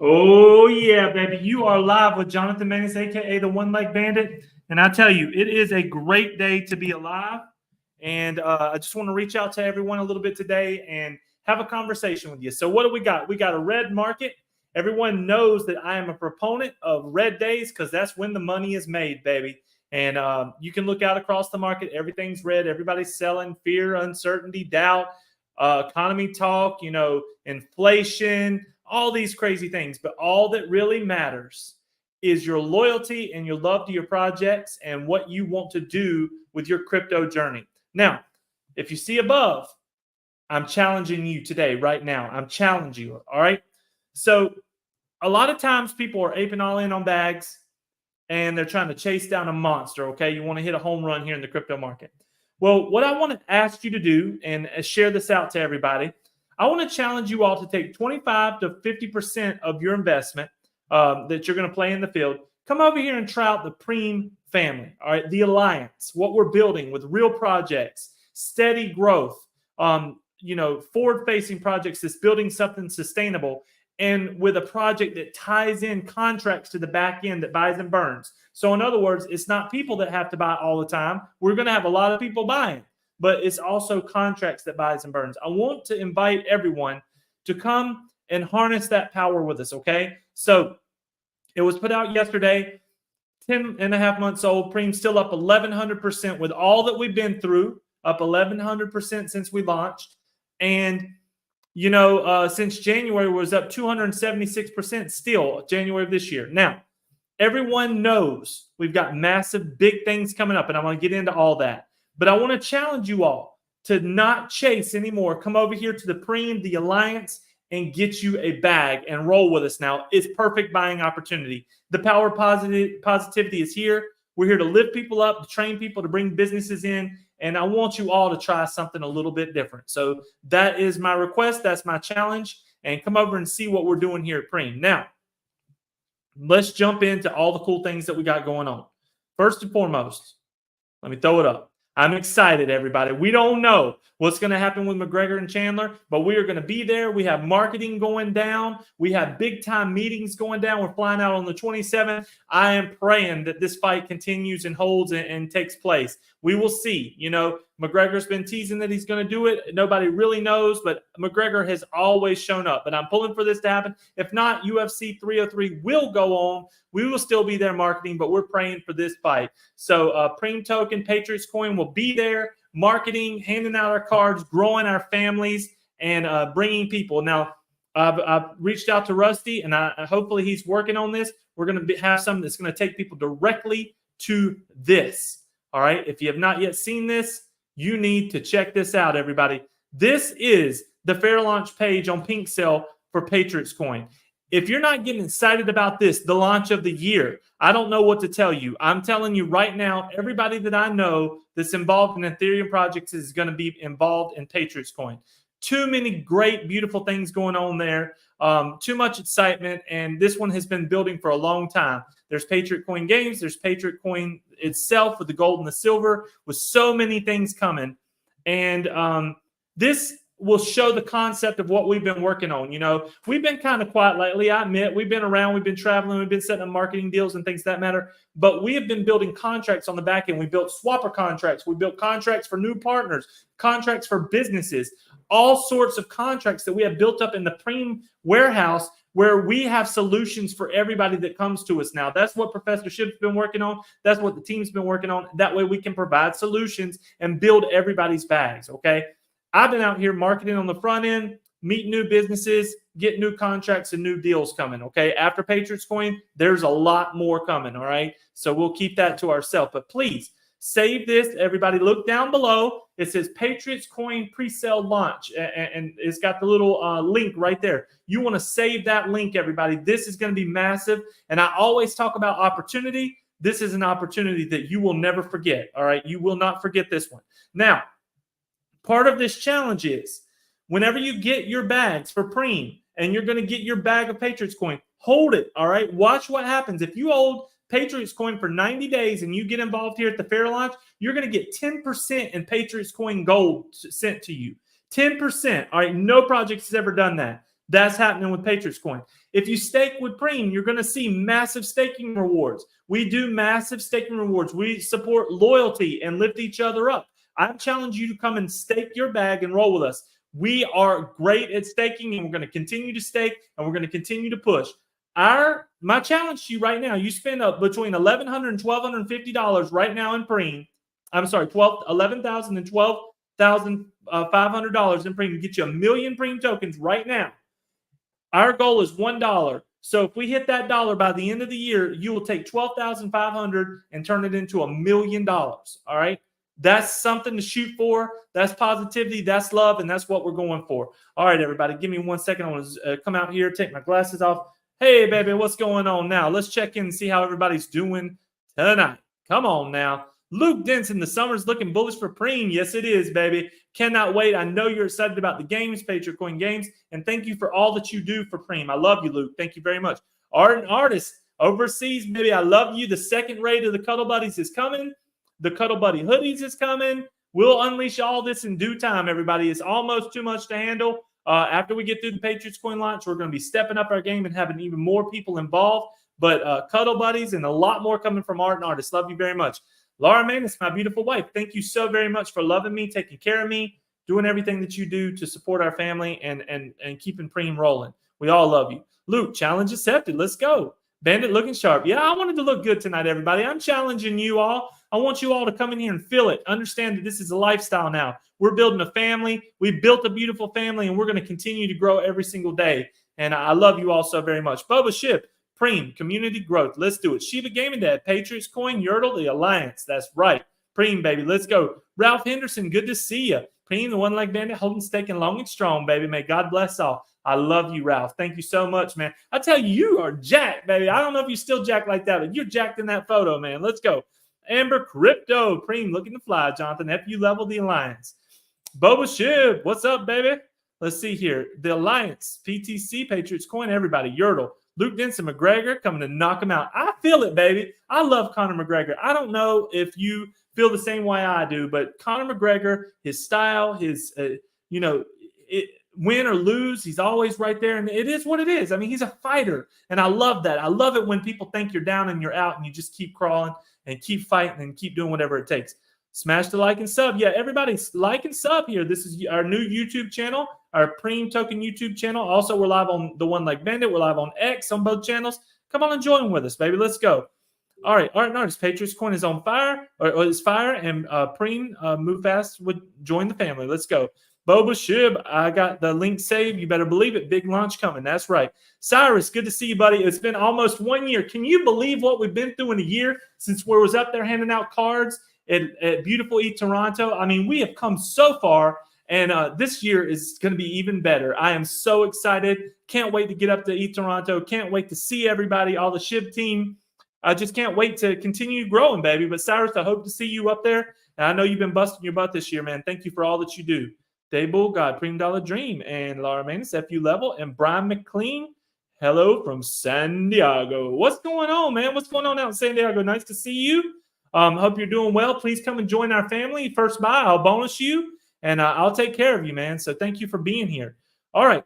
Oh, yeah, baby. You are live with Jonathan Mannis, a.k.a. the One Leg Bandit. And I tell you, it is a great day to be alive. And I just want to reach out to everyone a little bit today and have a conversation with you. So what do we got? We got a red market. Everyone knows that I am a proponent of red days because that's when the money is made, baby. And you can look out across the market. Everything's red. Everybody's selling fear, uncertainty, doubt, economy talk, inflation, all these crazy things. But all that really matters is your loyalty and your love to your projects and what you want to do with your crypto journey. Now, if you see above, I'm challenging you today, right now. I'm challenging you, all right? So a lot of times people are aping all in on bags and they're trying to chase down a monster, okay? You want to hit a home run here in the crypto market. Well, what I want to ask you to do and share this out to everybody, I want to challenge you all to take 25 to 50% of your investment that you're going to play in the field. Come over here and try out the Preme family, all right? The Alliance, what we're building with real projects, steady growth, forward-facing projects that's building something sustainable, and with a project that ties in contracts to the back end that buys and burns. So in other words, it's not people that have to buy all the time. We're going to have a lot of people buying, but it's also contracts that buys and burns. I want to invite everyone to come and harness that power with us, okay? So it was put out yesterday, 10 and a half months old. Preme still up 1,100% with all that we've been through, up 1,100% since we launched. And since January was up 276% still, January of this year. Now, everyone knows we've got massive, big things coming up, and I want to get into all that. But I want to challenge you all to not chase anymore. Come over here to the Preme, the Alliance, and get you a bag and roll with us now. It's perfect buying opportunity. The power of positivity is here. We're here to lift people up, to train people, to bring businesses in. And I want you all to try something a little bit different. So that is my request. That's my challenge. And come over and see what we're doing here at Preme. Now, let's jump into all the cool things that we got going on. First and foremost, let me throw it up. I'm excited, everybody. We don't know what's going to happen with McGregor and Chandler, but we are going to be there. We have marketing going down. We have big-time meetings going down. We're flying out on the 27th. I am praying that this fight continues and holds and takes place. We will see. McGregor's been teasing that he's going to do it. Nobody really knows, but McGregor has always shown up. But I'm pulling for this to happen. If not, UFC 303 will go on. We will still be there marketing, but we're praying for this fight. So Preme Token, Patriots Coin will be there, marketing, handing out our cards, growing our families, and bringing people. Now, I've reached out to Rusty, and hopefully he's working on this. We're going to have something that's going to take people directly to this. All right? If you have not yet seen this, you need to check this out, everybody. This is the fair launch page on Pink Cell for Patriots Coin. If you're not getting excited about this, the launch of the year, I don't know what to tell you. I'm telling you right now, everybody that I know that's involved in Ethereum projects is going to be involved in Patriots Coin. Too many great, beautiful things going on there. Too much excitement, and this one has been building for a long time. There's Patriot Coin Games. There's Patriot Coin itself with the gold and the silver, with so many things coming. And this will show the concept of what we've been working on. We've been kind of quiet lately. I admit, we've been around, we've been traveling, we've been setting up marketing deals and things that matter. But we have been building contracts on the back end. We built swapper contracts. We built contracts for new partners, contracts for businesses, all sorts of contracts that we have built up in the Preme warehouse, where we have solutions for everybody that comes to us now. That's what Professor Ship's been working on. That's what the team's been working on. That way we can provide solutions and build everybody's bags, okay? I've been out here marketing on the front end, meet new businesses, get new contracts and new deals coming, okay? After Patriots Coin, there's a lot more coming, all right? So we'll keep that to ourselves. But please, save this. Everybody look down below. It says Patriots Coin pre-sale launch, and it's got the little link right there. You want to save that link, everybody. This is going to be massive, and I always talk about opportunity. This is an opportunity that you will never forget, all right? You will not forget this one. Now, part of this challenge is whenever you get your bags for Preme and you're going to get your bag of Patriots Coin, hold it, all right? Watch what happens. If you hold Patriots Coin for 90 days and you get involved here at the fair launch, you're going to get 10% in Patriots Coin gold sent to you. 10%. All right, no project has ever done that. That's happening with Patriots Coin. If you stake with Preme, you're going to see massive staking rewards. We do massive staking rewards. We support loyalty and lift each other up. I challenge you to come and stake your bag and roll with us. We are great at staking, and we're going to continue to stake, and we're going to continue to push. My challenge to you right now, you spend between $1,100 and $1,250 right now in Preme. I'm sorry, $11,000 and $12,500 in Preme to get you 1 million Preme tokens right now. Our goal is $1. So if we hit that dollar by the end of the year, you will take $12,500 and turn it into $1 million. All right. That's something to shoot for. That's positivity. That's love. And that's what we're going for. All right, everybody. Give me 1 second. I want to come out here, take my glasses off. Hey, baby, what's going on now? Let's check in and see how everybody's doing tonight. Come on now. Luke Denson, the summer's looking bullish for Preme. Yes, it is, baby. Cannot wait. I know you're excited about the games, Patriot Coin games, and thank you for all that you do for Preme. I love you, Luke. Thank you very much. Art and Artist overseas, baby. I love you. The second raid of the Cuddle Buddies is coming. The Cuddle Buddy hoodies is coming. We'll unleash all this in due time, everybody. It's almost too much to handle. After we get through the Patriots Coin launch, we're going to be stepping up our game and having even more people involved. But Cuddle Buddies and a lot more coming from Art and Artist. Love you very much. Laura Manus, my beautiful wife, thank you so very much for loving me, taking care of me, doing everything that you do to support our family and keeping Preme rolling. We all love you. Luke, challenge accepted. Let's go. Bandit looking sharp. Yeah, I wanted to look good tonight, everybody. I'm challenging you all. I want you all to come in here and feel it. Understand that this is a lifestyle now. We're building a family. We built a beautiful family, and we're going to continue to grow every single day. And I love you all so very much. Boba Ship, Preme, community growth. Let's do it. Shiva Gaming Dad, Patriots Coin, Yertle, the Alliance. That's right. Preme, baby. Let's go. Ralph Henderson, good to see you. Preme, the one leg bandit, holding, staking long and strong, baby. May God bless all. I love you, Ralph. Thank you so much, man. I tell you, you are jacked, baby. I don't know if you're still jacked like that, but you're jacked in that photo, man. Let's go. Amber Crypto, Preme, looking to fly, Jonathan. FU level, the Alliance. Boba Shiv, what's up, baby? Let's see here. The Alliance, PTC, Patriots Coin, everybody. Yertle. Luke Denson, McGregor coming to knock him out. I feel it, baby. I love Conor McGregor. I don't know if you feel the same way I do, but Conor McGregor, his style, his, win or lose, he's always right there. And it is what it is. I mean, he's a fighter. And I love that. I love it when people think you're down and you're out and you just keep crawling and keep fighting and keep doing whatever it takes. Smash the like and sub. Yeah, everybody like and sub here. This is our new YouTube channel, our Preme Token YouTube channel. Also, we're live on the One Like Bandit. We're live on X on both channels. Come on and join with us, baby. Let's go. All right, Art and Artist, Patriots Coin is on fire, or is fire, and Preme move fast would join the family. Let's go. Boba Shib, I got the link saved. You better believe it. Big launch coming. That's right. Cyrus, good to see you, buddy. It's been almost 1 year. Can you believe what we've been through in a year since we was up there handing out cards at beautiful E Toronto? I mean, we have come so far, and this year is going to be even better. I am so excited. Can't wait to get up to E Toronto. Can't wait to see everybody, all the Shib team. I just can't wait to continue growing, baby. But Cyrus, I hope to see you up there. And I know you've been busting your butt this year, man. Thank you for all that you do. Daybull, God, Preme Dollar Dream, and Laura Manus, FU Level, and Brian McLean. Hello from San Diego. What's going on, man? What's going on out in San Diego? Nice to see you. Hope you're doing well. Please come and join our family. First buy, I'll bonus you, and I'll take care of you, man. So thank you for being here. All right.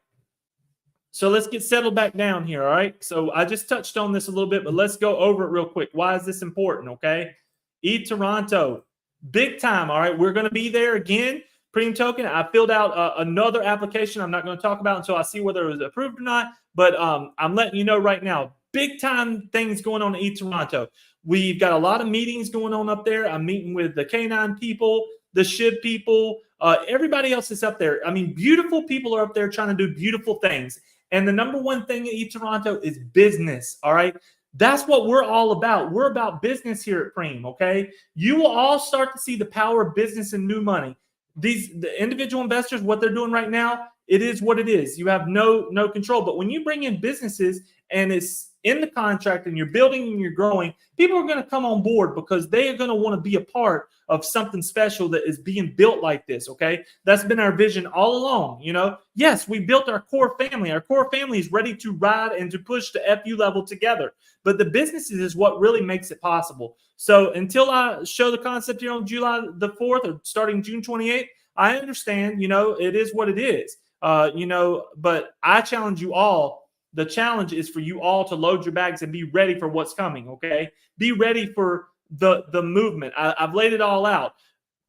So let's get settled back down here, all right? So I just touched on this a little bit, but let's go over it real quick. Why is this important, okay? E Toronto, big time, all right? We're going to be there again. Preme Token, I filled out another application I'm not going to talk about until I see whether it was approved or not, but I'm letting you know right now, big time things going on in E Toronto. We've got a lot of meetings going on up there. I'm meeting with the K9 people, the Shib people, everybody else is up there. I mean, beautiful people are up there trying to do beautiful things. And the number one thing in E Toronto is business, all right? That's what we're all about. We're about business here at Preme, okay? You will all start to see the power of business and new money. The individual investors, what they're doing right now, it is what it is. You have no control. But when you bring in businesses and it's in the contract and you're building and you're growing, people are going to come on board because they are going to want to be a part of something special that is being built like this, okay? That's been our vision all along, you know? Yes, we built our core family. Our core family is ready to ride and to push the FU level together. But the businesses is what really makes it possible. So until I show the concept here on July the 4th or starting June 28th, I understand, you know, it is what it is. But I challenge you all. The challenge is for you all to load your bags and be ready for what's coming. Okay, be ready for the movement. I've laid it all out.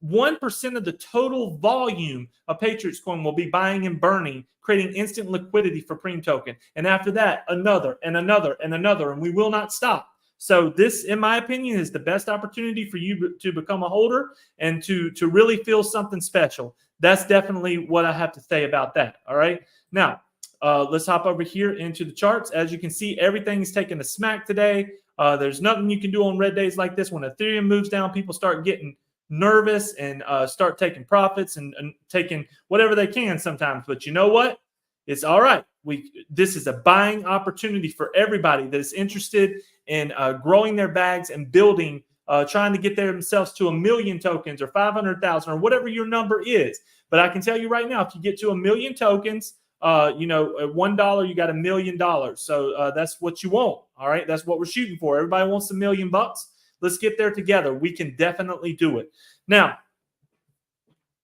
1% of the total volume of Patriots Coin will be buying and burning, creating instant liquidity for Preme token. And after that, another and another and another, and we will not stop. So this, in my opinion, is the best opportunity for you to become a holder and to really feel something special. That's definitely what I have to say about that. All right. Now, let's hop over here into the charts. As you can see, everything is taking a smack today. There's nothing you can do on red days like this. When Ethereum moves down, people start getting nervous and start taking profits and taking whatever they can sometimes. But you know what? It's all right. This is a buying opportunity for everybody that is interested in growing their bags and building, trying to get themselves to 1 million tokens or 500,000 or whatever your number is. But I can tell you right now, if you get to 1 million tokens, at $1, you got $1 million. So that's what you want. All right. That's what we're shooting for. Everybody wants $1 million bucks. Let's get there together. We can definitely do it. Now,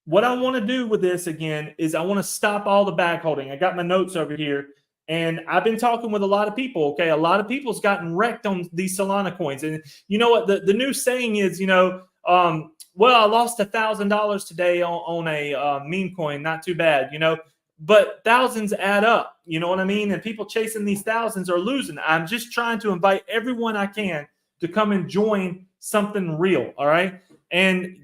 what I want to do with this again is I want to stop all the bag holding. I got my notes over here, and I've been talking with a lot of people. Okay, a lot of people's gotten wrecked on these Solana coins, and you know what? The new saying is, well, I lost $1,000 today on a meme coin. Not too bad, But thousands add up. You know what I mean? And people chasing these thousands are losing. I'm just trying to invite everyone I can to come and join something real. All right. And,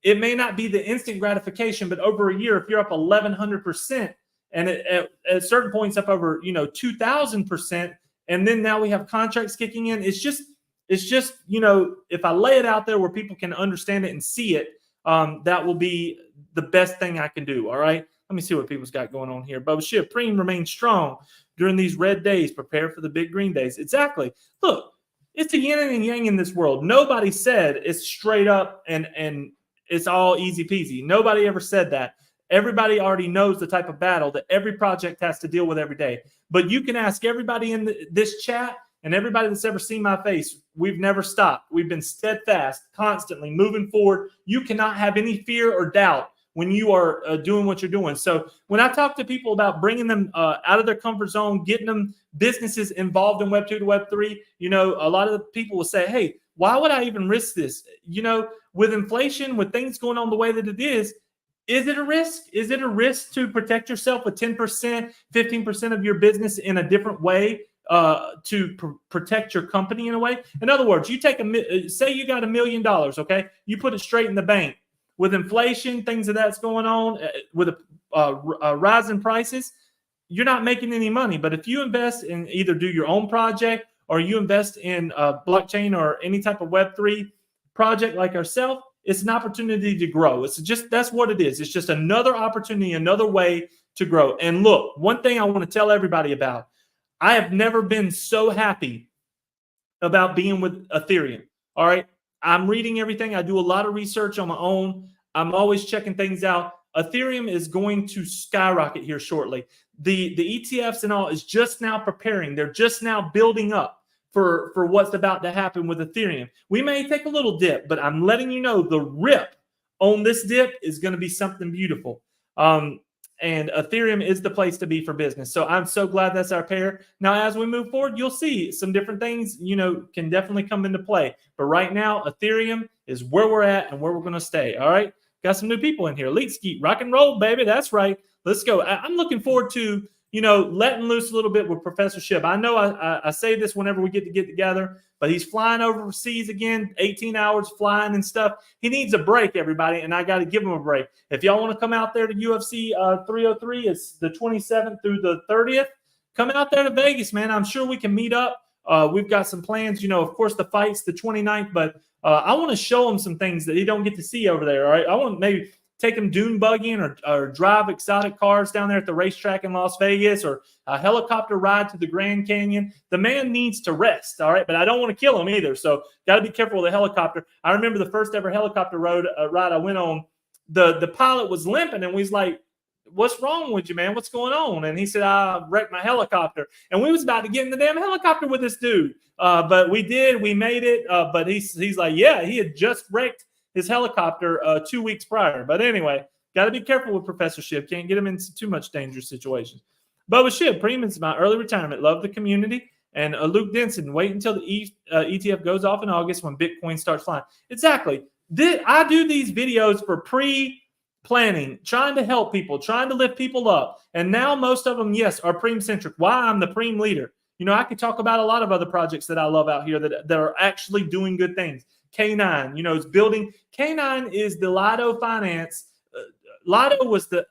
it may not be the instant gratification, but over a year, if you're up 1,100% and at certain points up over, 2,000%, and then now we have contracts kicking in. It's just, if I lay it out there where people can understand it and see it, that will be the best thing I can do. All right. Let me see what people's got going on here. But shit, Preme remains strong during these red days. Prepare for the big green days. Exactly. Look, it's a yin and yang in this world. Nobody said it's straight up and it's all easy peasy. Nobody ever said that. Everybody already knows the type of battle that every project has to deal with every day. But you can ask everybody in this chat and everybody that's ever seen my face. We've never stopped. We've been steadfast, constantly moving forward. You cannot have any fear or doubt when you are doing what you're doing. So when I talk to people about bringing them out of their comfort zone, getting them businesses involved in Web 2 to Web 3, a lot of the people will say, hey, why would I even risk this? With inflation, with things going on the way that it is it a risk? Is it a risk to protect yourself with 10%, 15% of your business in a different way to protect your company in a way? In other words, you take say you got $1 million, okay? You put it straight in the bank. With inflation, things of that's going on, with a rise in prices, you're not making any money. But if you invest in either do your own project or you invest in blockchain or any type of Web3 project like ourselves, it's an opportunity to grow. That's what it is. It's just another opportunity, another way to grow. And look, one thing I want to tell everybody about, I have never been so happy about being with Ethereum. All right. I'm reading everything. I do a lot of research on my own. I'm always checking things out. Ethereum is going to skyrocket here shortly. The ETFs and all is just now preparing. They're just now building up for what's about to happen with Ethereum. We may take a little dip, but I'm letting you know the rip on this dip is going to be something beautiful. And Ethereum is the place to be for business. So I'm so glad that's our pair. Now, as we move forward, you'll see some different things, can definitely come into play. But right now, Ethereum is where we're at and where we're going to stay. All right. Got some new people in here. Elite Skeet, rock and roll, baby. That's right. Let's go. I'm looking forward to, letting loose a little bit with Professor Shib. I know I say this whenever we get together, but he's flying overseas again, 18 hours flying and stuff. He needs a break, everybody, and I got to give him a break. If y'all want to come out there to UFC 303, it's the 27th through the 30th. Come out there to Vegas, man. I'm sure we can meet up. We've got some plans. Of course, the fight's the 29th, but I want to show him some things that he don't get to see over there, all right? I want to maybe take him dune bugging or drive exotic cars down there at the racetrack in Las Vegas or a helicopter ride to the Grand Canyon. The man needs to rest, all right? But I don't want to kill him either, so got to be careful with the helicopter. I remember the first ever helicopter ride I went on. The pilot was limping, and we was like, what's wrong with you, man? What's going on? And he said, I wrecked my helicopter. And we was about to get in the damn helicopter with this dude. But we did. We made it. But he's like, yeah, he had just wrecked his helicopter 2 weeks prior. But anyway, got to be careful with Professor Shib. Can't get him into too much dangerous situations. But with Shib, Preme is my early retirement. Love the community. And Luke Denson, wait until the ETF goes off in August when Bitcoin starts flying. Exactly. I do these videos for pre-planning, trying to help people, trying to lift people up. And now most of them, yes, are Preme-centric. Why? I'm the Preme leader. You know, I could talk about a lot of other projects that I love out here that are actually doing good things. K9, you know, is building. K9 is the Lido Finance. Lido was the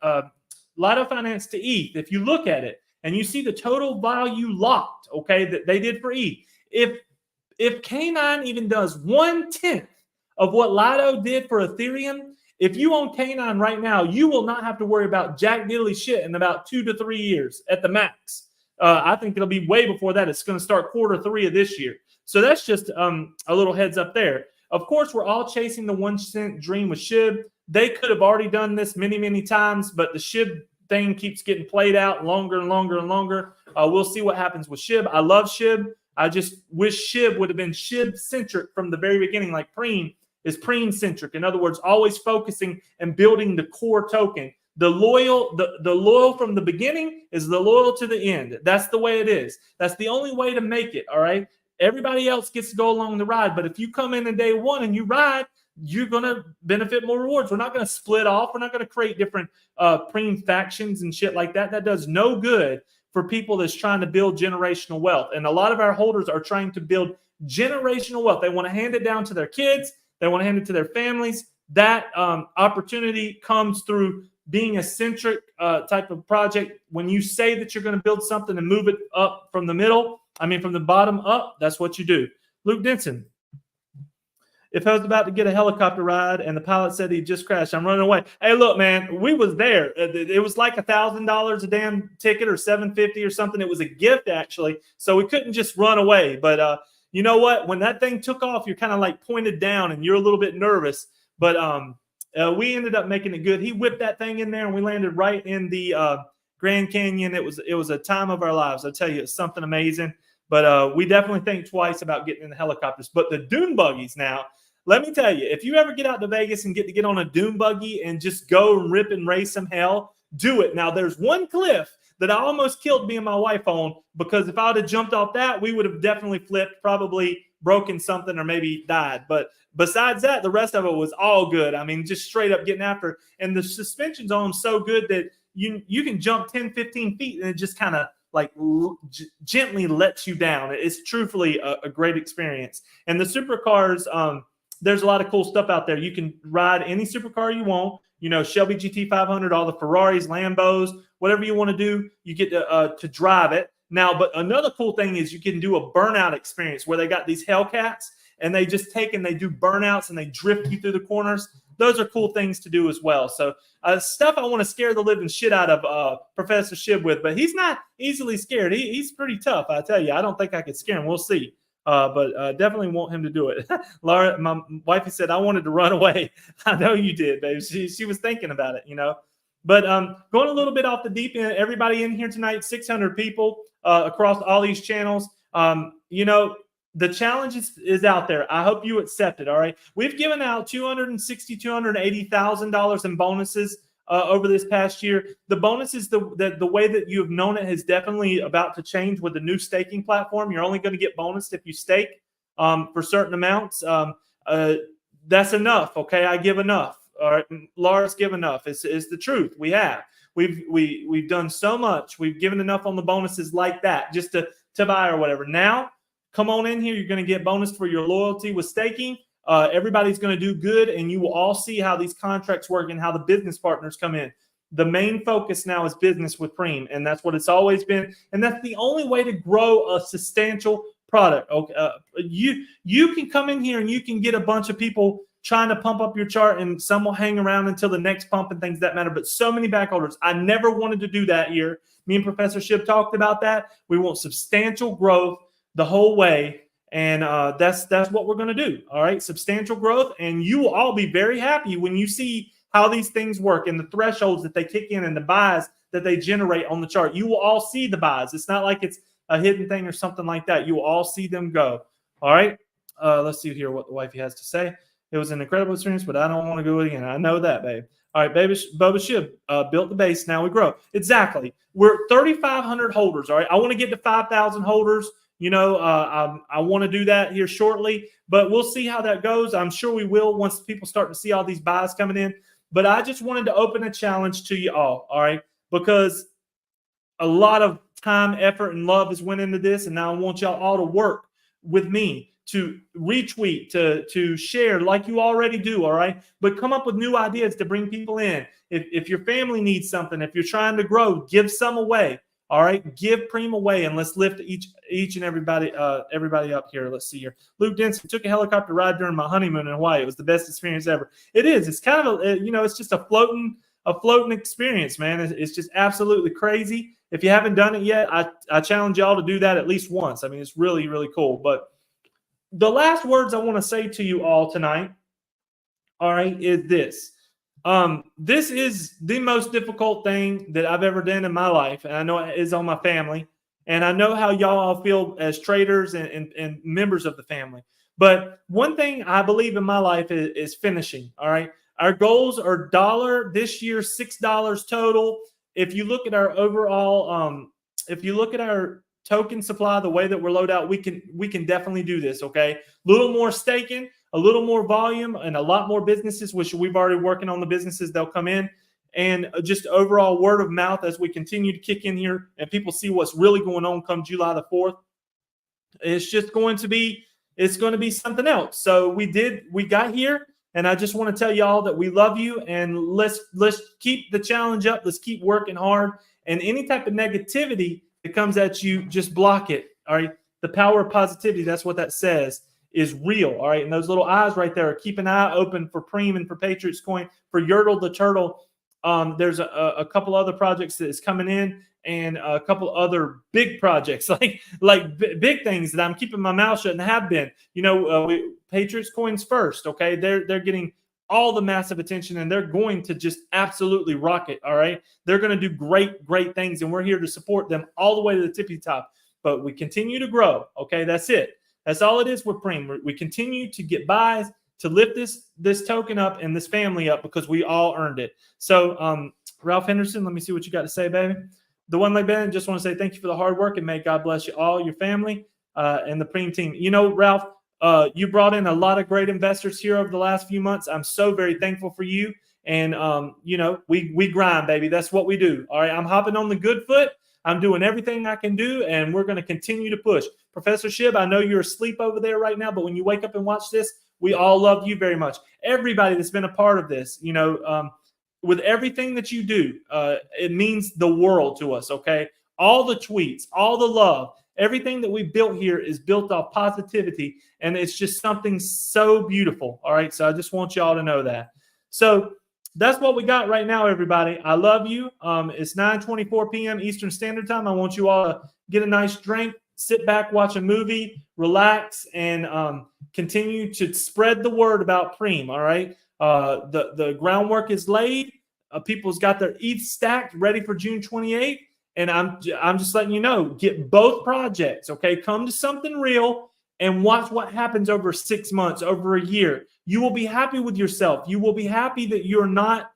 Lido Finance to ETH. If you look at it and you see the total value locked, okay, that they did for ETH, if K9 even does 1/10 of what Lido did for Ethereum, if you own K9 right now, you will not have to worry about jack diddly shit in about 2 to 3 years at the max. I think it'll be way before that. It's going to start Q3 of this year. So that's just a little heads up there. Of course, we're all chasing the 1 cent dream with SHIB. They could have already done this many, many times, but the SHIB thing keeps getting played out longer and longer and longer. We'll see what happens with SHIB. I love SHIB. I just wish SHIB would have been SHIB-centric from the very beginning, like Preme is Preme-centric. In other words, always focusing and building the core token. The loyal from the beginning is the loyal to the end. That's the way it is. That's the only way to make it, all right? Everybody else gets to go along the ride. But if you come in day one and you ride, you're going to benefit more rewards. We're not going to split off. We're not going to create different Preme factions and shit like that. That does no good for people that's trying to build generational wealth. And a lot of our holders are trying to build generational wealth. They want to hand it down to their kids. They want to hand it to their families. That opportunity comes through being a centric type of project. When you say that you're going to build something and move it up from the middle, from the bottom up, that's what you do. Luke Denson. If I was about to get a helicopter ride and the pilot said he just crashed, I'm running away. Hey, look, man, we was there. It was like $1,000 a damn ticket or $750 or something. It was a gift, actually. So we couldn't just run away. But you know what? When that thing took off, you're kind of like pointed down and you're a little bit nervous. But we ended up making it good. He whipped that thing in there and we landed right in the Grand Canyon. It was a time of our lives. I tell you, it's something amazing. But we definitely think twice about getting in the helicopters. But the dune buggies now, let me tell you, if you ever get out to Vegas and get on a dune buggy and just go and rip and race some hell, do it. Now, there's one cliff that I almost killed me and my wife on, because if I would have jumped off that, we would have definitely flipped, probably broken something or maybe died. But besides that, the rest of it was all good. Just straight up getting after it. And the suspension's on them so good that you can jump 10, 15 feet and it just kind of like gently lets you down. It's truthfully a great experience. And the supercars, there's a lot of cool stuff out there. You can ride any supercar you want. You know, Shelby GT500, all the Ferraris, Lambos, whatever you want to do, you get to drive it. Now, but another cool thing is you can do a burnout experience where they got these Hellcats and they just take and they do burnouts and they drift you through the corners. Those are cool things to do as well. So stuff I want to scare the living shit out of Professor Shib with, but he's not easily scared. He's pretty tough, I tell you. I don't think I could scare him. We'll see. But definitely want him to do it. Laura, my wifey said, I wanted to run away. I know you did, babe. She was thinking about it, you know. But going a little bit off the deep end, everybody in here tonight, 600 people across all these channels. You know, the challenge is out there. I hope you accept it, all right? We've given out $260,000, $280,000 in bonuses over this past year. The bonuses, the way that you have known it is definitely about to change with the new staking platform. You're only going to get bonused if you stake for certain amounts. That's enough, okay? I give enough. All right, Laura's give enough. It's the truth. We have. We've done so much. We've given enough on the bonuses like that just to buy or whatever. Now, come on in here. You're going to get bonus for your loyalty with staking. Everybody's going to do good, and you will all see how these contracts work and how the business partners come in. The main focus now is business with Preme, and that's what it's always been. And that's the only way to grow a substantial product. Okay, you can come in here and you can get a bunch of people trying to pump up your chart, and some will hang around until the next pump and things that matter. But so many backholders, I never wanted to do that here. Me and Professor Shib talked about that. We want substantial growth the whole way. And that's what we're going to do. All right. Substantial growth. And you will all be very happy when you see how these things work and the thresholds that they kick in and the buys that they generate on the chart. You will all see the buys. It's not like it's a hidden thing or something like that. You will all see them go. All right. Let's see here what the wifey has to say. It was an incredible experience, but I don't want to go again. I know that, babe. All right, Bubba Shib built the base. Now we grow. Exactly. We're 3,500 holders. All right. I want to get to 5,000 holders. You know, I want to do that here shortly, but we'll see how that goes. I'm sure we will once people start to see all these buys coming in. But I just wanted to open a challenge to you all right, because a lot of time, effort, and love has went into this, and now I want y'all all to work with me to retweet, to share like you already do, all right? But come up with new ideas to bring people in. If your family needs something, if you're trying to grow, give some away. All right, give Preme away, and let's lift each and everybody up here. Let's see here. Luke Denson took a helicopter ride during my honeymoon in Hawaii. It was the best experience ever. It is. It's kind of it's just a floating experience, man. It's just absolutely crazy. If you haven't done it yet, I challenge y'all to do that at least once. I mean, it's really, really cool. But the last words I want to say to you all tonight, all right, is this. This is the most difficult thing that I've ever done in my life, and I know it is on my family, and I know how y'all all feel as traders and members of the family. But one thing I believe in my life is finishing, all right? Our goals are $1 this year, $6 total. If you look at our overall, if you look at our token supply, the way that we're loaded out, we can definitely do this, okay? A little more staking, a little more volume, and a lot more businesses, which we've already working on the businesses. They'll come in, and just overall word of mouth as we continue to kick in here and people see what's really going on come July the 4th. It's just going to be something else. So we got here, and I just want to tell y'all that we love you, and let's keep the challenge up. Let's keep working hard, and any type of negativity that comes at you, just block it. All right. The power of positivity, that's what that says, is real. All right. And those little eyes right there, keep an eye open for Preme and for Patriots Coin, for Yertle the Turtle. There's a couple other projects that is coming in, and a couple other big projects, like big things that I'm keeping my mouth shut and have been. Patriots Coin's first. Okay. They're getting all the massive attention, and they're going to just absolutely rock it. All right. They're going to do great things, and we're here to support them all the way to the tippy top. But we continue to grow. Okay. That's it. That's all it is with Preme. We continue to get buys to lift this token up and this family up, because we all earned it. So, Ralph Henderson, let me see what you got to say, baby. The One Leg Band, just want to say thank you for the hard work, and may God bless you all, your family, and the Preme team. Ralph, you brought in a lot of great investors here over the last few months. I'm so very thankful for you. And, we grind, baby. That's what we do. All right. I'm hopping on the good foot. I'm doing everything I can do, and we're going to continue to push. Professor Shib, I know you're asleep over there right now, but when you wake up and watch this, we all love you very much. Everybody that's been a part of this, with everything that you do, it means the world to us, okay? All the tweets, all the love, everything that we built here is built off positivity, and it's just something so beautiful, all right? So I just want y'all to know that. So that's what we got right now, everybody. I love you. It's 9:24 p.m. Eastern Standard Time. I want you all to get a nice drink, sit back, watch a movie, relax, and continue to spread the word about Preme, all right? The groundwork is laid. People's got their ETH stacked, ready for June 28th. And I'm just letting you know, get both projects, okay? Come to something real and watch what happens over 6 months, over a year. You will be happy with yourself. You will be happy that you're not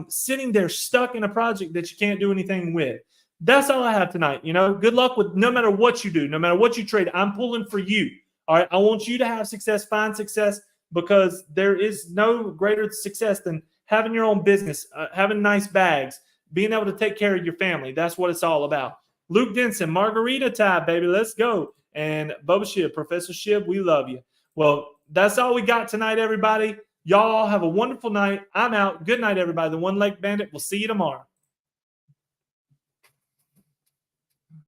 sitting there stuck in a project that you can't do anything with. That's all I have tonight. Good luck with no matter what you do, no matter what you trade. I'm pulling for you. All right. I want you to have success, find success, because there is no greater success than having your own business, having nice bags, being able to take care of your family. That's what it's all about. Luke Denson, Margarita time, baby. Let's go. And Bubba Shib, Professor Shib, we love you. Well, that's all we got tonight, everybody. Y'all have a wonderful night. I'm out. Good night, everybody. The One Leg Bandit. We'll see you tomorrow.